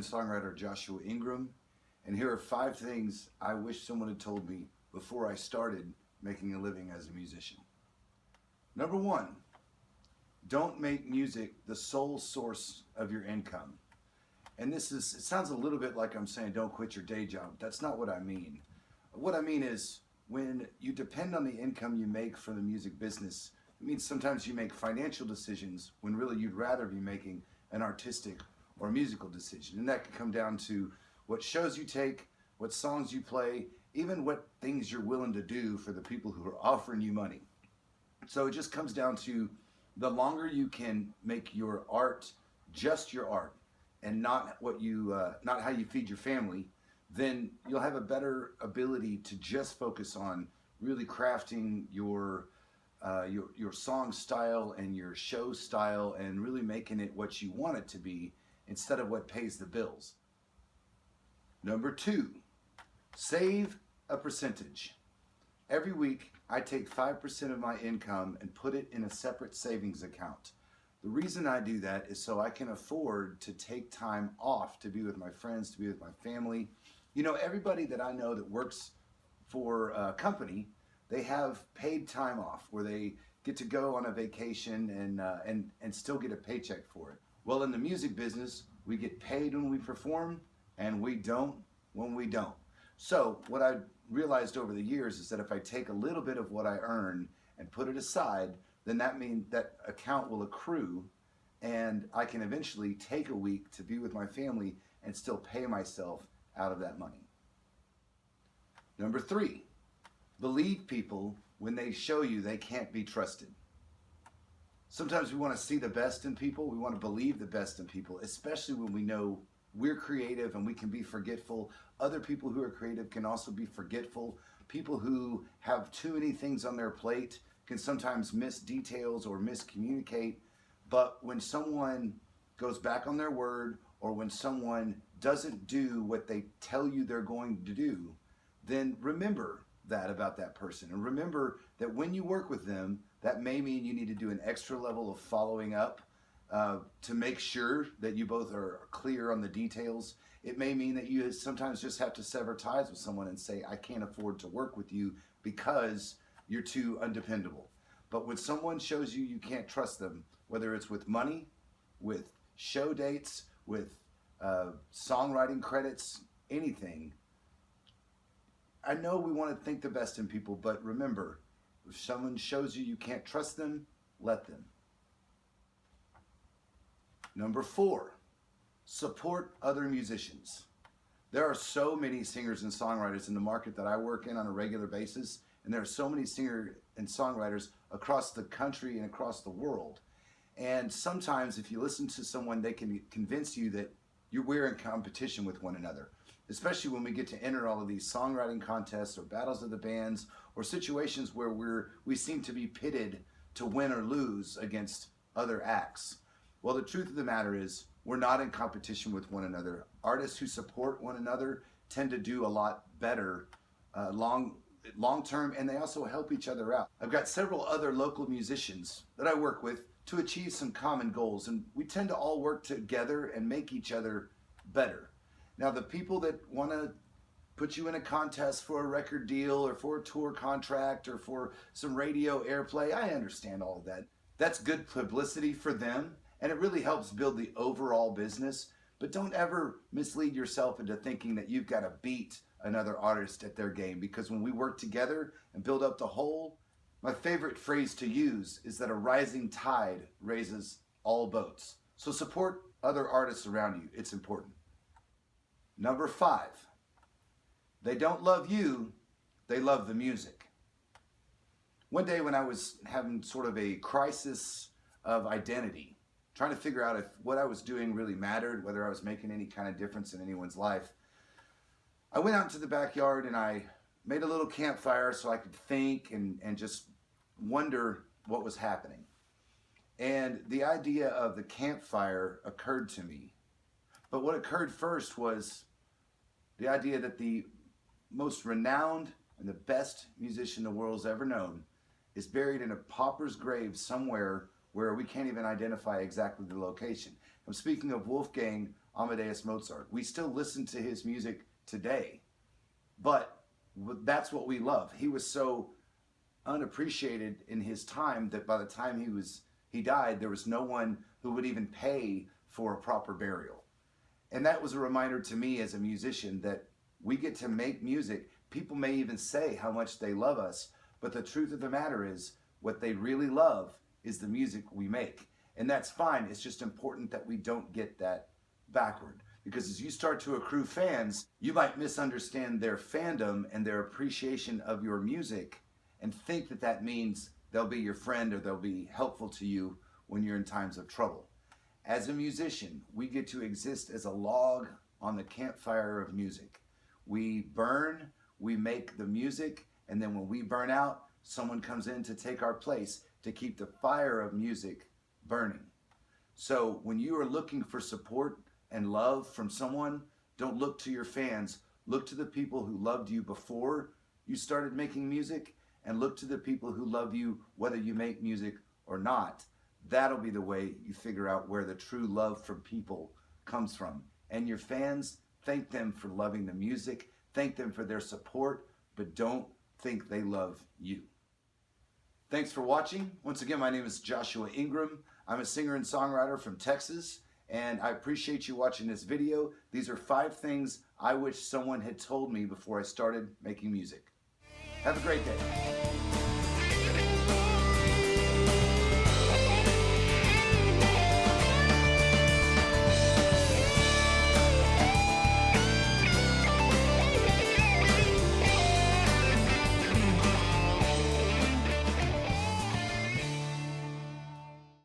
and songwriter Joshua Ingram, and here are 5 things I wish someone had told me before I started making a living as a musician. Number 1, don't make music the sole source of your income. And it sounds a little bit like I'm saying don't quit your day job. That's not what I mean. What I mean is when you depend on the income you make from the music business, it means sometimes you make financial decisions when really you'd rather be making an artistic or musical decision. And that can come down to what shows you take, what songs you play, even what things you're willing to do for the people who are offering you money. So it just comes down to the longer you can make your art just your art and not not how you feed your family, then you'll have a better ability to just focus on really crafting your song style and your show style and really making it what you want it to be instead of what pays the bills. Number 2, save a percentage. Every week, I take 5% of my income and put it in a separate savings account. The reason I do that is so I can afford to take time off to be with my friends, to be with my family. You know, everybody that I know that works for a company, they have paid time off where they get to go on a vacation and still get a paycheck for it. Well, in the music business, we get paid when we perform and we don't when we don't. So what I realized over the years is that if I take a little bit of what I earn and put it aside, then that means that account will accrue and I can eventually take a week to be with my family and still pay myself out of that money. Number 3, believe people when they show you they can't be trusted. Sometimes we want to see the best in people. We want to believe the best in people, especially when we know we're creative and we can be forgetful. Other people who are creative can also be forgetful. People who have too many things on their plate can sometimes miss details or miscommunicate. But when someone goes back on their word or when someone doesn't do what they tell you they're going to do, then remember that about that person. And remember that when you work with them, that may mean you need to do an extra level of following up to make sure that you both are clear on the details. It may mean that you sometimes just have to sever ties with someone and say, I can't afford to work with you because you're too undependable. But when someone shows you you can't trust them, whether it's with money, with show dates, with songwriting credits, anything, I know we want to think the best in people, but remember, if someone shows you you can't trust them, let them. Number 4, support other musicians. There are so many singers and songwriters in the market that I work in on a regular basis, and there are so many singers and songwriters across the country and across the world. And sometimes if you listen to someone, they can convince you that we're in competition with one another, especially when we get to enter all of these songwriting contests or battles of the bands or situations where we seem to be pitted to win or lose against other acts. Well, the truth of the matter is we're not in competition with one another. Artists who support one another tend to do a lot better long term, and they also help each other out. I've got several other local musicians that I work with to achieve some common goals, and we tend to all work together and make each other better. Now, the people that want to put you in a contest for a record deal or for a tour contract or for some radio airplay, I understand all of that. That's good publicity for them, and it really helps build the overall business. But don't ever mislead yourself into thinking that you've got to beat another artist at their game, because when we work together and build up the whole, my favorite phrase to use is that a rising tide raises all boats. So support other artists around you. It's important. Number 5, they don't love you, they love the music. One day when I was having sort of a crisis of identity, trying to figure out if what I was doing really mattered, whether I was making any kind of difference in anyone's life, I went out into the backyard and I made a little campfire so I could think and just wonder what was happening. And the idea of the campfire occurred to me. But what occurred first was the idea that the most renowned and the best musician the world's ever known is buried in a pauper's grave somewhere where we can't even identify exactly the location. I'm speaking of Wolfgang Amadeus Mozart. We still listen to his music today, but that's what we love. He was so unappreciated in his time that by the time he died, there was no one who would even pay for a proper burial. And that was a reminder to me as a musician that we get to make music. People may even say how much they love us, but the truth of the matter is what they really love is the music we make. And that's fine. It's just important that we don't get that backward. Because as you start to accrue fans, you might misunderstand their fandom and their appreciation of your music and think that that means they'll be your friend or they'll be helpful to you when you're in times of trouble. As a musician, we get to exist as a log on the campfire of music. We burn, we make the music, and then when we burn out, someone comes in to take our place to keep the fire of music burning. So when you are looking for support and love from someone, don't look to your fans. Look to the people who loved you before you started making music, and look to the people who love you whether you make music or not. That'll be the way you figure out where the true love from people comes from. And your fans, thank them for loving the music, thank them for their support, but don't think they love you. Thanks for watching. Once again, my name is Joshua Ingram. I'm a singer and songwriter from Texas, and I appreciate you watching this video. These are 5 things I wish someone had told me before I started making music. Have a great day.